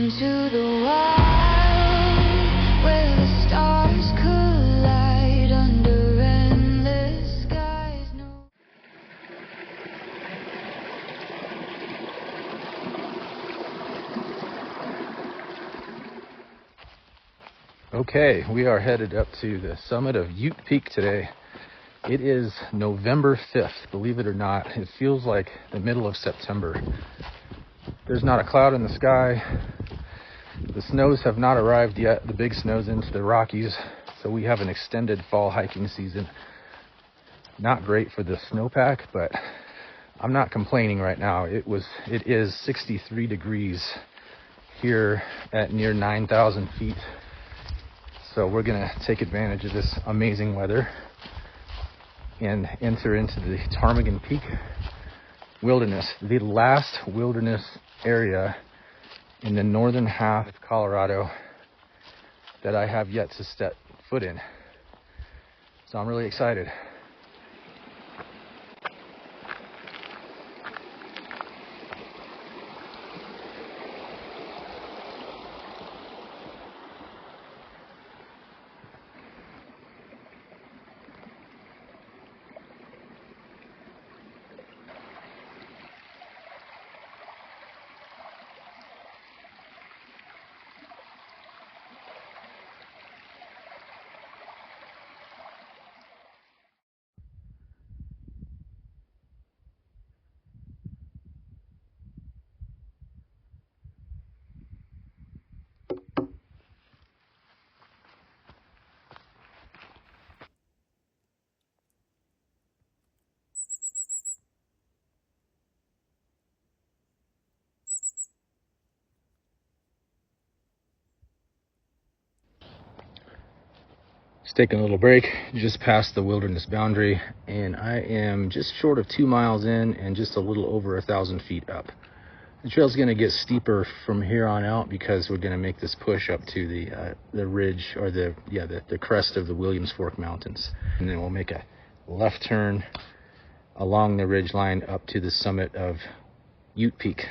into the wild where the stars collide under endless skies. Okay, we are headed up to the summit of Ute Peak today. It is November 5th, believe it or not. It feels like the middle of September. There's not a cloud in the sky. The snows have not arrived yet, the big snows into the Rockies, so we have an extended fall hiking season. Not great for the snowpack, but I'm not complaining right now. It is 63 degrees here at near 9,000 feet. So we're gonna take advantage of this amazing weather and enter into the Ptarmigan Peak wilderness, the last wilderness area in the northern half of Colorado that I have yet to step foot in. So I'm really excited. Just taking a little break, just past the wilderness boundary, and I am just short of 2 miles in and just a little over 1,000 feet up. The trail's going to get steeper from here on out because we're going to make this push up to the ridge, or the crest of the Williams Fork Mountains, and then we'll make a left turn along the ridge line up to the summit of Ute Peak.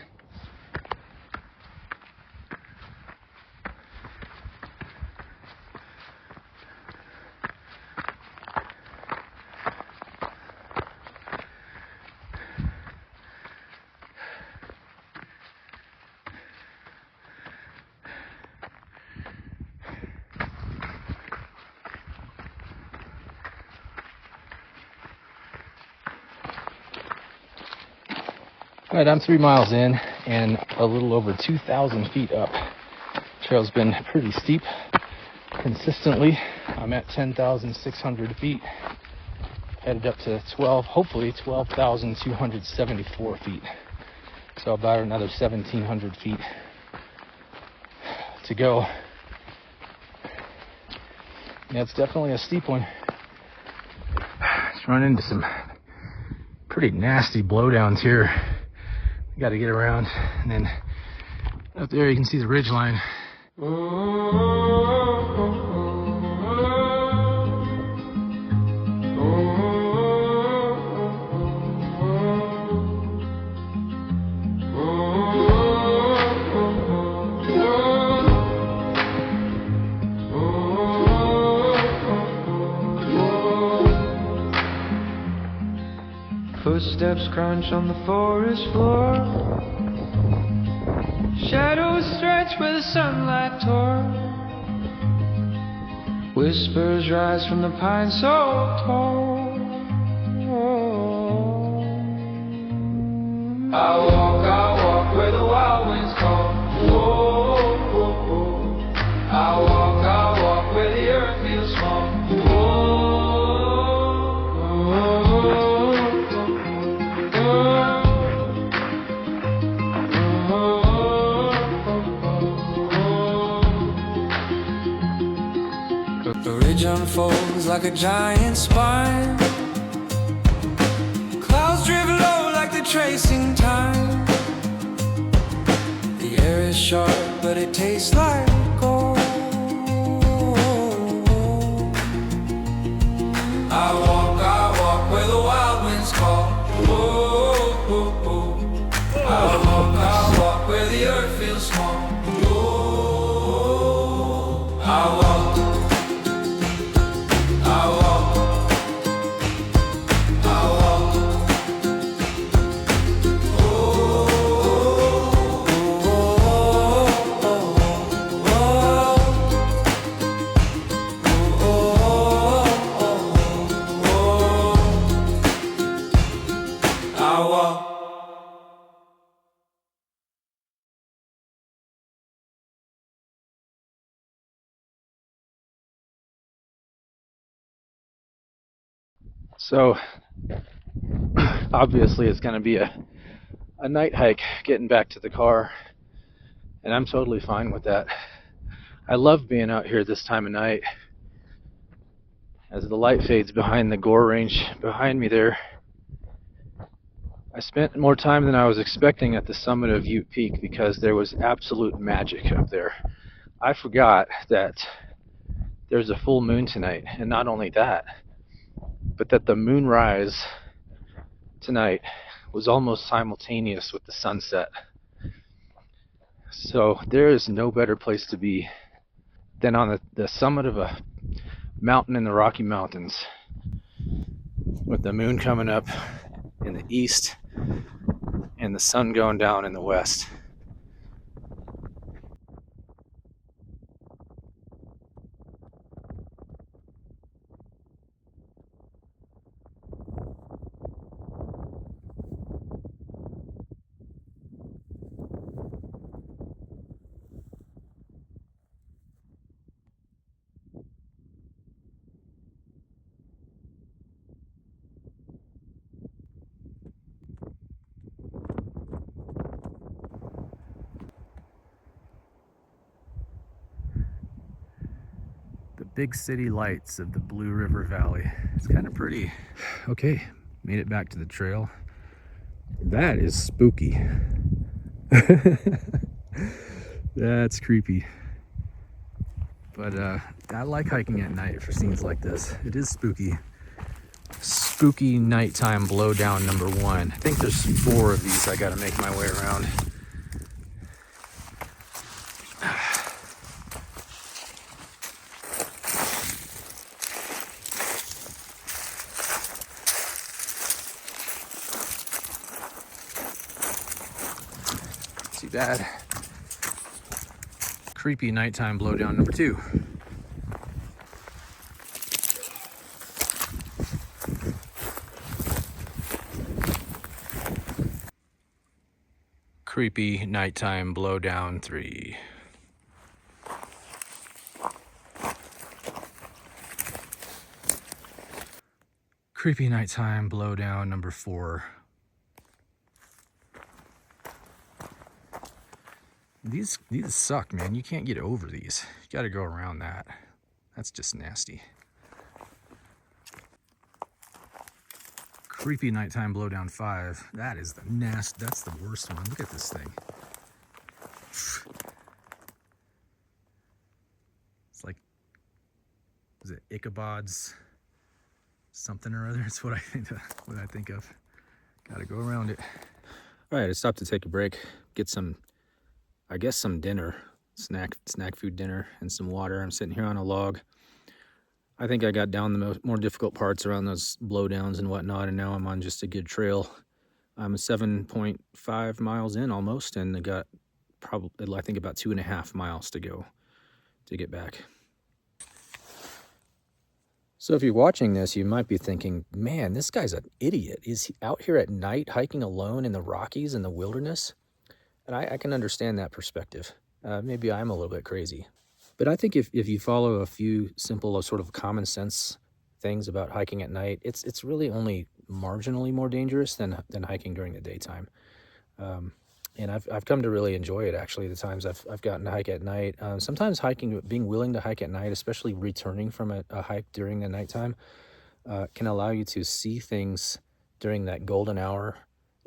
All right, I'm 3 miles in and a little over 2,000 feet up. Trail's been pretty steep consistently. I'm at 10,600 feet, headed up to hopefully 12,274 feet. So about another 1,700 feet to go. Yeah, it's definitely a steep one. Just run into some pretty nasty blowdowns here. Got to get around, and then up there you can see the ridge line. Footsteps crunch on the forest floor. Shadows stretch where the sunlight tore. Whispers rise from the pine so tall. I walk where the wild winds call. I walk where the earth feels small. The ridge unfolds like a giant spine. Clouds drift low like they're tracing time. The air is sharp, but it tastes like gold. I walk where the wild winds call. I walk where the earth feels small. So obviously it's going to be a night hike getting back to the car, and I'm totally fine with that. I love being out here this time of night. As the light fades behind the Gore Range behind me there, I spent more time than I was expecting at the summit of Ute Peak because there was absolute magic up there. I forgot that there's a full moon tonight, and not only that, but that the moonrise tonight was almost simultaneous with the sunset. So there is no better place to be than on the summit of a mountain in the Rocky Mountains, with the moon coming up in the east and the sun going down in the west. The big city lights of the Blue River Valley. It's kind of pretty. Okay, made it back to the trail. That is spooky. That's creepy. But I like hiking at night for scenes like this. It is spooky. Spooky nighttime blowdown number 1. I think there's 4 of these I gotta make my way around. Too bad. Creepy nighttime blowdown number 2. Creepy nighttime blowdown 3. Creepy nighttime blowdown number 4. These suck, man. You can't get over these. You gotta go around that. That's just nasty. Creepy nighttime blowdown 5. That is that's the worst one. Look at this thing. It's like, is it Ichabod's something or other? It's what I think of. Gotta go around it. All right, I stopped to take a break, get some dinner, snack food dinner, and some water. I'm sitting here on a log. I think I got down the more difficult parts around those blowdowns and whatnot, and now I'm on just a good trail. I'm 7.5 miles in almost, and I got probably, I think, about 2.5 miles to go to get back. So if you're watching this, you might be thinking, man, this guy's an idiot. Is he out here at night hiking alone in the Rockies in the wilderness? And I can understand that perspective. Maybe I'm a little bit crazy. But I think if you follow a few simple sort of common sense things about hiking at night, it's really only marginally more dangerous than hiking during the daytime. And I've come to really enjoy it, actually, the times I've gotten to hike at night. Sometimes being willing to hike at night, especially returning from a hike during the nighttime, can allow you to see things during that golden hour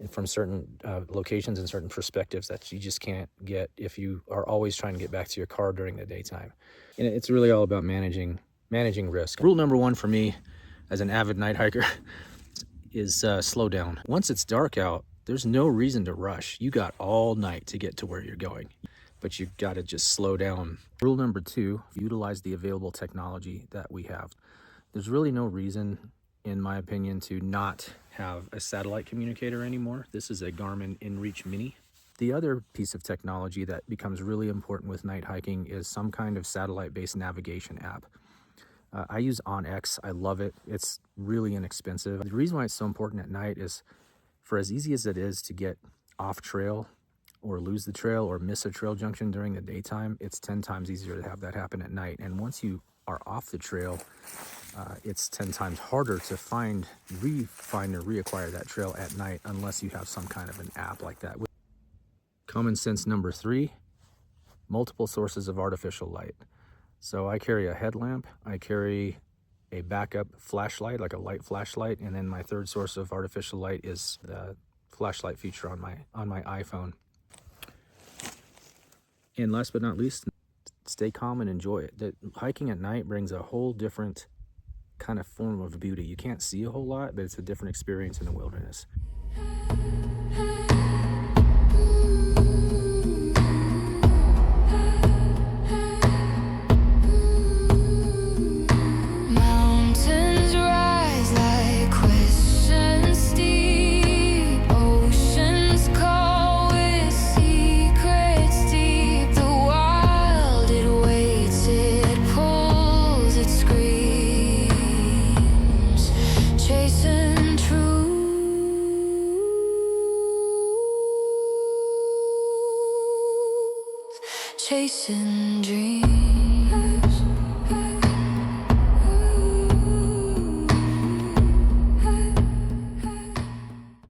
from certain locations and certain perspectives that you just can't get if you are always trying to get back to your car during the daytime. And it's really all about managing risk. Rule number 1 for me as an avid night hiker is slow down. Once it's dark out, there's no reason to rush. You got all night to get to where you're going, but you got to just slow down. Rule number 2, utilize the available technology that we have. There's really no reason, in my opinion, to not have a satellite communicator anymore. This is a Garmin InReach Mini. The other piece of technology that becomes really important with night hiking is some kind of satellite-based navigation app. I use OnX. I love it. It's really inexpensive. The reason why it's so important at night is, for as easy as it is to get off trail or lose the trail or miss a trail junction during the daytime, it's 10 times easier to have that happen at night. And once you are off the trail, it's 10 times harder to find or reacquire that trail at night unless you have some kind of an app like that. Common sense number 3, multiple sources of artificial light. So I carry a headlamp, I carry a backup flashlight, like a light flashlight, and then my third source of artificial light is the flashlight feature on my iPhone. And last but not least, stay calm and enjoy it. Hiking at night brings a whole different kind of form of beauty. You can't see a whole lot, but it's a different experience in the wilderness. Mountains rise like questions steep, oceans call with secrets deep. The wild, it waits, it pulls, it screams, chasing truth, chasing dreams.